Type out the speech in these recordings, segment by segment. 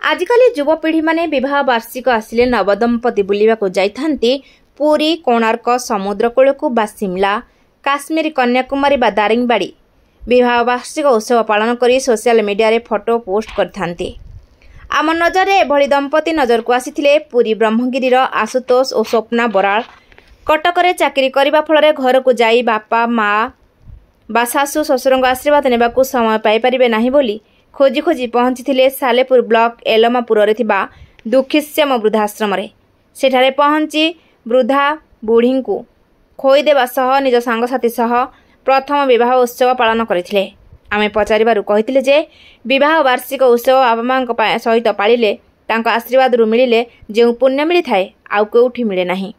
आजिकल युवपीढ़ी माने विवाह वार्षिक आसिले नवदंपति बुलिबाकु जाइथांती पुरी कोणार्क समुद्रकूल को बा सिमला काश्मीर कन्याकुमारी बा दारिंगबाड़ी विवाह वार्षिक उत्सव पालन करी सोशल मीडिया रे फोटो पोस्ट करथांती। आम नजर एभली दंपति नजर को आसीथिले पुरी ब्रह्मगिरीर आशुतोष और स्वप्ना बराल। कटकरे चाकरी करबा फଳରେ घरକୁ ଯାଇ बापा माँ बा शाशु शशुरଙ୍କ आशीर्वाद नेबाकु समय पाई परिबे नाही बोली खोजी खोजी पहुंची सालेपुर ब्लॉक एलमापुर दुखीश्याम वृद्धाश्रम सेठारे पहुंची वृद्धा बुढ़ी को खोईदेवा सह निज सांगसाथी सह प्रथम विवाह उत्सव पालन करथिले। आमे पचारिबारु कहिथिले जे विवाह वार्षिक उत्सव बाबा मां सहित पालिले तांका आशीर्वाद रु मिलिले जे पुण्य मिली थाए आउ कोउठी मिले नाही।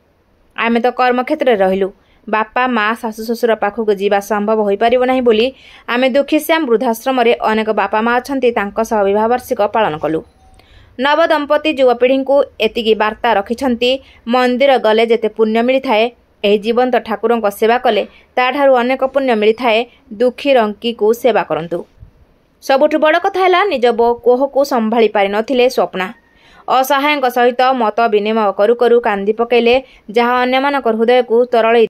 आमे तो कर्मक्षेत्र रे रहिलु बापा माँ शाशु शशुर पाखक जीवा संभव हो पारिब नाही बोली आमे दुखीश्याम वृद्धाश्रम रे अनेक बापा माँ अछंती तांका सह विवाह वार्षिक पालन कलु। नव दंपति युवपीढ़ी को एतिकी वार्ता रखिछंती मंदिर गले जेते पुण्य मिली थाए एही जीवंत ठाकुरों को सेवा कले ताठारु अनेक पुण्य मिली थाए। दुखी रंकी को सेवा करंतु। सबुठु बड़ कथा हैला निज कोह को संभाली पारि नथिले स्वप्ना असहाय सहित मत विनिमय करू करू कांदी पकेले जहाँ अन्यमानक हृदय को तरल।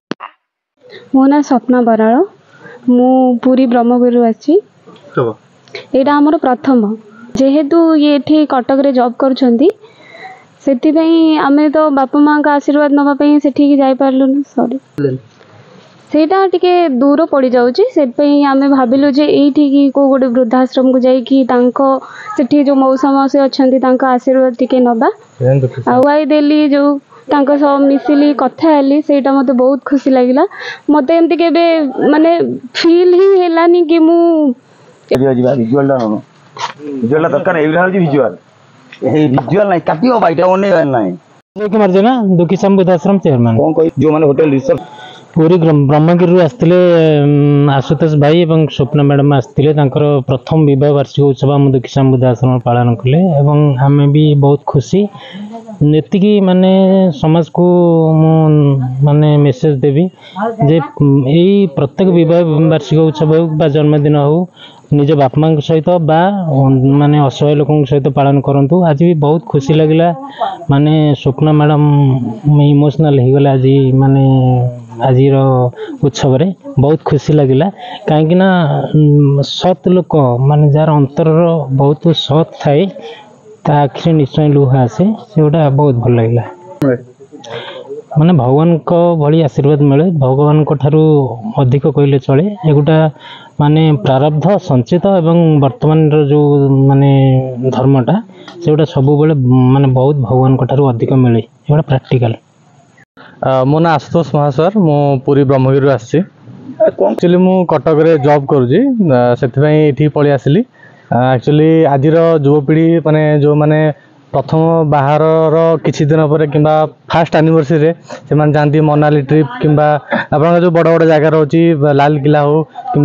मो ना स्वप्ना बराल मु पुरी ब्रह्मगिरी आछि। एटा हमर प्रथम जेहेतु ये कटक रे जॉब करूछंती सेति आमे तो बापा माँ का आशीर्वाद नवा पई सेठी जाई पारलु सॉरी सेटा टिके दूर पड़ जाउची सेति आमे भाबिलु जे एठी की को गोटे वृद्धाश्रम को जाई कि तांको सेठी जो मौसा मौसी अछंती तांका आशीर्वाद टिके नबा आवाई देली जो तांको सब मिसिली कथा हेली सेटा मते बहुत खुशी लागिला। मते एमती केबे माने फील ही हेलानी कि मु विजुअल दरकार विजुअल विजुअल नहीं काटियो बाइटा ओने नहीं कुमार जेना दुखीश्याम वृद्धाश्रम चेयरमैन जो माने होटल रिसर्च पूरी ब्रह्मगिरी आसते आशुतोष भाई और स्वप्ना मैडम आसते प्रथम विवाह वार्षिक उत्सव आम दुखीश्याम वृद्धाश्रम पालन कले आम भी बहुत खुशी नेतिकी माने समाज को माने मेसेज देवी जे यही प्रत्येक विवाह वार्षिक उत्सव हो जन्मदिन हो निज बापा माँ सहित बा माने असहाय लोक सहित पालन करंतु। आज भी बहुत खुशी लगला माने स्वप्ना मैडम इमोशनल हो गला आज माने आज उत्सव रे बहुत खुशी लगिला कहीं सत लोक माने जार अंतर बहुत सत थाए आखिरी निश्चय लुह आसे से गोटा बहुत भल लगिला। माने भगवान को भली आशीर्वाद मिले भगवान को ठारू अधिक कहले चले एगोटा माने प्रारब्ध संचित एवं वर्तमान जो माने धर्मटा से गोटा सब बेले माने बहुत भगवान को ठारू अधिक मिले एगोटा प्रैक्टिकल। मो ना आशुतोष महासर मो पूरी ब्रह्मगिरी आसी एक्चुअली मु कटक रे जॉब करूजी से पलि आसिली। एक्चुअली आज युवपीढ़ी माने जो माने प्रथम बाहर किछि दिन पर कि फास्ट एनिवर्सरी से जाती मनाली ट्रिप कि जो बड़ बड़ जगह रोची लाल किला हो कि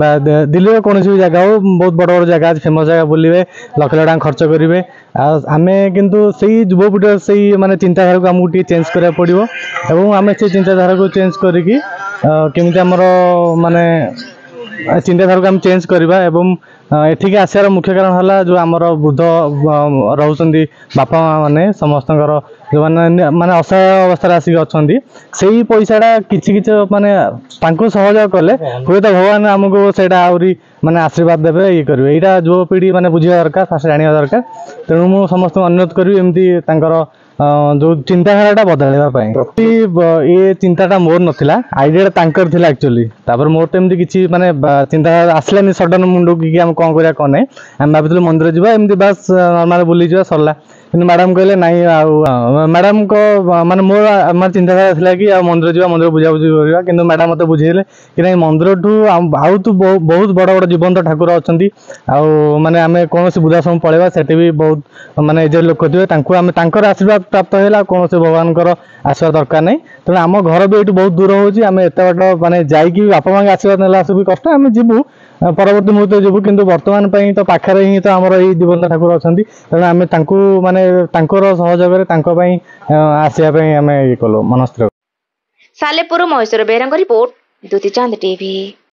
दिल्ली में कौन भी जगह हो बहुत बड़ बड़ जगह फेमस जगह बुलवे लक्ष लाख टका खर्च करेंगे आम किंतु से युवपीढ़ी से माने चिंताधारा को आमको टी चेंज करा पड़ो और आम से चिंताधारा को चेंज करके केमी आमर माने चिंताधारा को आम चेंज करवा एवं एठिक आसार मुख्य कारण है जो आमर वृद्ध रोचे बापा माँ मैंने समस्त जो मैंने असहाय अवस्था आसिक अच्छा से पैसाटा किसी माने सहयोग कले हुए तो भगवान आमको से माने आशीर्वाद देवे ये करेंगे यहाँ युवपीढ़ी माने बुझा दरकार फास्ट जाना दरकार तेणु मुझे समस्त अनुरोध करी एमती जो चिंताधारा बदलवाई ये चिंताटा मोर नाला आइडिया तांकर थिला एक्चुअली मोर तो एमती किसी माने चिंताधारा आसलानी सडन मुंड की आम कौन करा कौन ना आम भाई मंदिर जावा एमती बास नॉर्मल बुली जा सरला कि मैडम कहले नाई मैडम को माने मोर आम चिंताधारा थिला कि मंदिर जावा मंदिर बुझाबुझी करवा कि मैडम मत बुझेले कि नहीं मंदिर ठू आउ तो बहुत बड़ बड़ जीवंत ठाकुर अच्छा माने आम कौन वृद्धाश्रम पलैया सेठी भी बहुत माने एजेड लोक थे आशीर्वाद प्राप्त है कौन से भगवान आशीर्वाद दरकार नहीं तेणु आम घर भी ये बहुत दूर होती आम एत बाट माने जाकि बापा माँ आशीर्वाद नेला भी कष्ट आम जीवु परवर्ती मुहूर्त जीवु किंतु वर्तमान तो पाखे ही तो आमर यही जीवंत ठाकुर अच्छा तेणु आम माने सहयोग आसापी आम ये कलु मनस्थिर। सालेपुर महेश्वर बेहरा रिपोर्ट द्युति चांद टीवी।